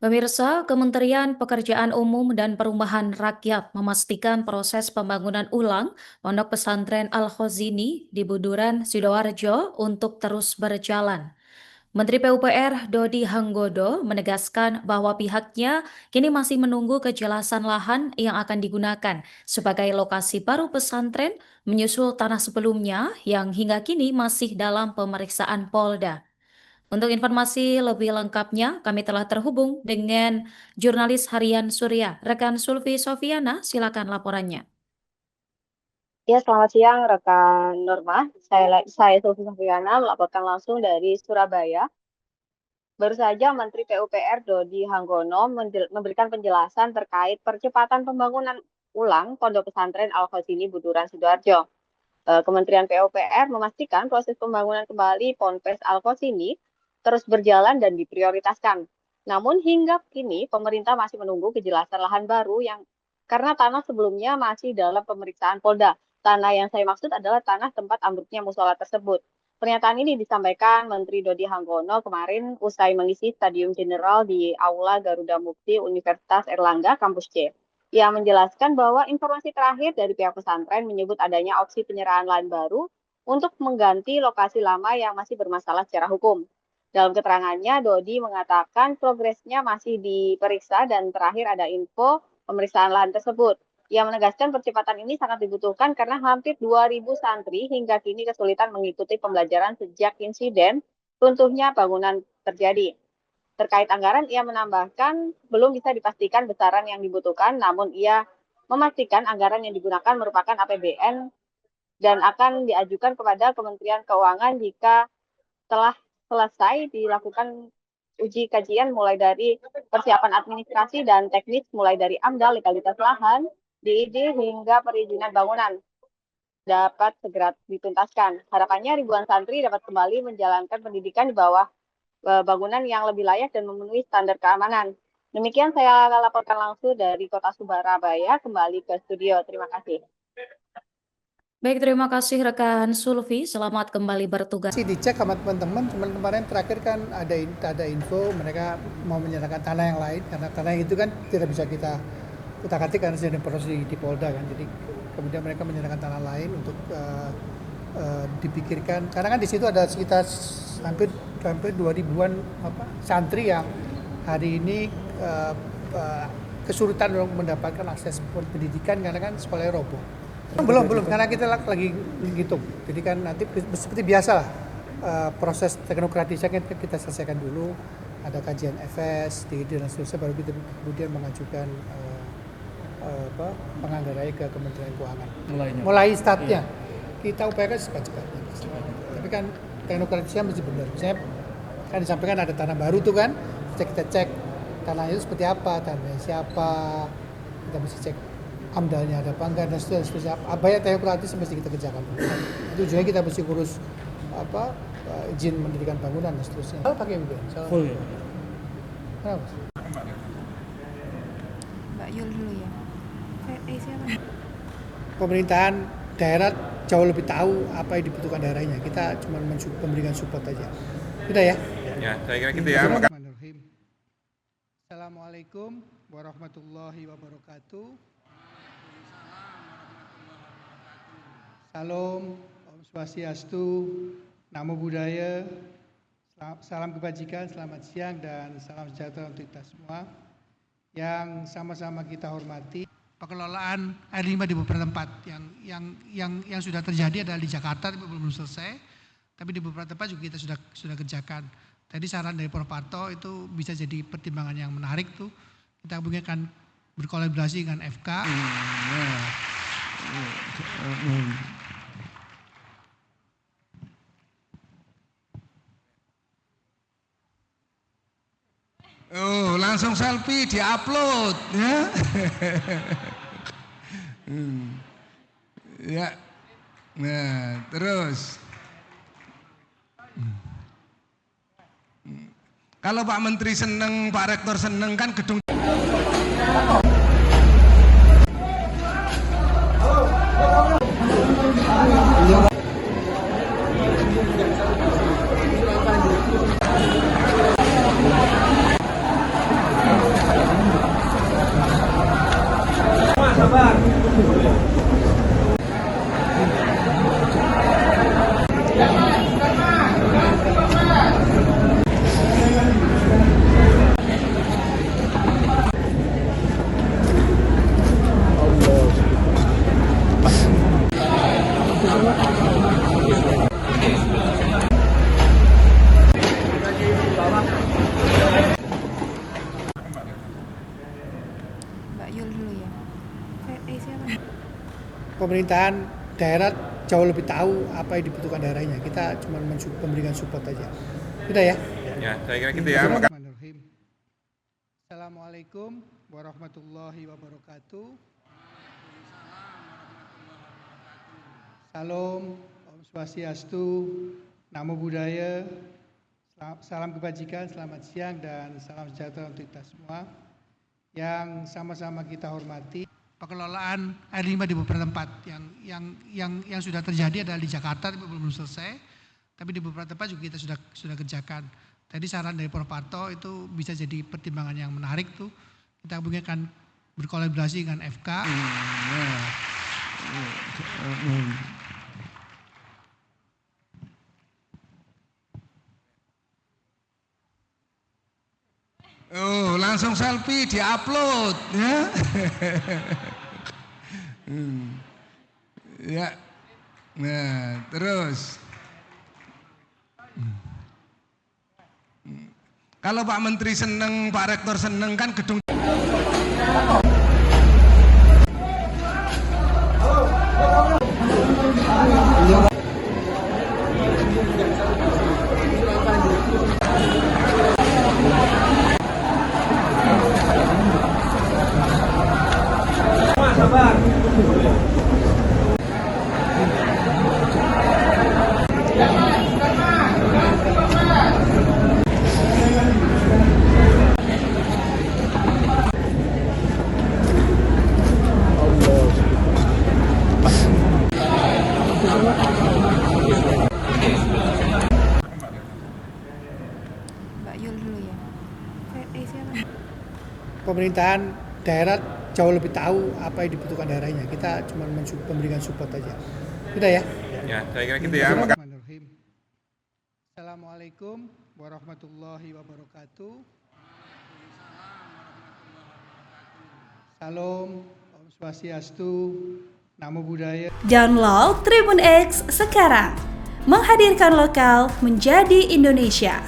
Pemirsa, Kementerian Pekerjaan Umum dan Perumahan Rakyat memastikan proses pembangunan ulang Pondok Pesantren Al-Khazini di Buduran, Sidoarjo untuk terus berjalan. Menteri PUPR Dodi Hanggodo menegaskan bahwa pihaknya kini masih menunggu kejelasan lahan yang akan digunakan sebagai lokasi baru pesantren menyusul tanah sebelumnya yang hingga kini masih dalam pemeriksaan Polda. Untuk informasi lebih lengkapnya, kami telah terhubung dengan jurnalis harian Surya, rekan Sulfi Sofiana, silakan laporannya. Ya, selamat siang rekan Norma. Saya Sulfi Sofriana melaporkan langsung dari Surabaya. Baru saja Menteri PUPR Dodi Hanggono memberikan penjelasan terkait percepatan pembangunan ulang Pondok Pesantren Al-Khazini Buduran Sidoarjo. Kementerian PUPR memastikan proses pembangunan kembali Ponpes Al-Khazini terus berjalan dan diprioritaskan. Namun hingga kini pemerintah masih menunggu kejelasan lahan baru yang karena tanah sebelumnya masih dalam pemeriksaan Polda. Tanah yang saya maksud adalah tanah tempat ambruknya musola tersebut. Pernyataan ini disampaikan Menteri Dodi Hanggono kemarin usai mengisi Stadium Jenderal di Aula Garuda Mukti Universitas Erlangga, Kampus C. Ia menjelaskan bahwa informasi terakhir dari pihak pesantren menyebut adanya opsi penyerahan lahan baru untuk mengganti lokasi lama yang masih bermasalah secara hukum. Dalam keterangannya, Dodi mengatakan progresnya masih diperiksa dan terakhir ada info pemeriksaan lahan tersebut. Ia menegaskan percepatan ini sangat dibutuhkan karena hampir 2.000 santri hingga kini kesulitan mengikuti pembelajaran sejak insiden runtuhnya bangunan terjadi. Terkait anggaran, ia menambahkan belum bisa dipastikan besaran yang dibutuhkan, namun ia memastikan anggaran yang digunakan merupakan APBN dan akan diajukan kepada Kementerian Keuangan jika telah selesai dilakukan uji kajian mulai dari persiapan administrasi dan teknis mulai dari AMDAL, legalitas lahan, DID hingga perizinan bangunan dapat segera dituntaskan. Harapannya ribuan santri dapat kembali menjalankan pendidikan di bawah bangunan yang lebih layak dan memenuhi standar keamanan. Demikian saya laporkan langsung dari Kota Surabaya kembali ke studio. Terima kasih. Baik, terima kasih rekan Sulfi, selamat kembali bertugas. Dicek sama teman-teman, cuman kemarin terakhir kan ada info mereka mau menyerahkan tanah yang lain karena tanah itu kan tidak bisa kita utak-atik karena sedang proses di Polda kan, jadi kemudian mereka menyerahkan tanah lain untuk dipikirkan karena kan di situ ada sekitar hampir 2.000-an santri yang hari ini kesulitan untuk mendapatkan akses pendidikan karena kan sekolahnya roboh. Belum karena kita lagi ngitung. Jadi kan nanti seperti biasa lah proses teknokratisnya kita selesaikan dulu, ada kajian FS, DID dan seterusnya baru kita kemudian mengajukan penganggarannya ke Kementerian Keuangan. Mulai startnya kita upayakan cepat-cepatnya. Tapi kan teknokratisnya mesti benar. Misalnya kan disampaikan ada tanah baru tuh kan, kita cek tanahnya itu seperti apa, tanahnya siapa, kita mesti cek AMDALnya ada apa enggak dan seterusnya. Apa ya teknokratis mesti kita kerjakan. Itu juga kita mesti urus izin mendirikan bangunan dan seterusnya. Kalau pakai UBN. Full ya. Kenapa? Mbak Yul dulu ya. Siapa? Pemerintahan daerah jauh lebih tahu apa yang dibutuhkan daerahnya. Kita cuma memberikan support aja. Udah ya? Ya, saya kira gitu ya. Assalamualaikum warahmatullahi wabarakatuh. Salam, Om Swastiastu, Namo Buddhaya, salam kebajikan, selamat siang dan salam sejahtera untuk kita semua. Yang sama-sama kita hormati pengelolaan air limbah di beberapa tempat yang sudah terjadi adalah di Jakarta tapi belum selesai, tapi di beberapa tempat juga kita sudah kerjakan. Tadi saran dari Prof. Parto itu bisa jadi pertimbangan yang menarik tuh. Kita mungkin akan berkolaborasi dengan FK. Oh, langsung selfie diupload ya. Ya. Nah, terus kalau Pak Menteri seneng, Pak Rektor seneng kan gedung pemerintahan daerah jauh lebih tahu apa yang dibutuhkan daerahnya. Kita cuma memberikan support aja. Udah ya. Ya, saya kira gitu ya. Bismillahirrahmanirrahim. Assalamualaikum warahmatullahi wabarakatuh. Salam, Om Swastiastu, Namo Buddhaya, salam kebajikan, selamat siang dan salam sejahtera untuk kita semua. Yang sama-sama kita hormati pengelolaan air limbah di beberapa tempat yang sudah terjadi adalah di Jakarta tapi belum selesai, tapi di beberapa tempat juga kita sudah kerjakan. Tadi saran dari Prof. Parto itu bisa jadi pertimbangan yang menarik tuh. Kita mungkin akan berkolaborasi dengan FK. Oh, langsung selfie diupload ya. Ya. Nah, terus kalau Pak Menteri seneng, Pak Rektor seneng kan gedung Mbak Yul dulu ya. Siapa? Pemerintahan daerah jauh lebih tahu apa yang dibutuhkan daerahnya. Kita cuma memberikan support aja. Udah ya. Ya, saya kira gitu ya. Bismillahirrahmanirrahim. Assalamualaikum warahmatullahi wabarakatuh. Salam, Om Swastiastu, Namo Buddhaya. Download Tribun X sekarang. Menghadirkan lokal menjadi Indonesia.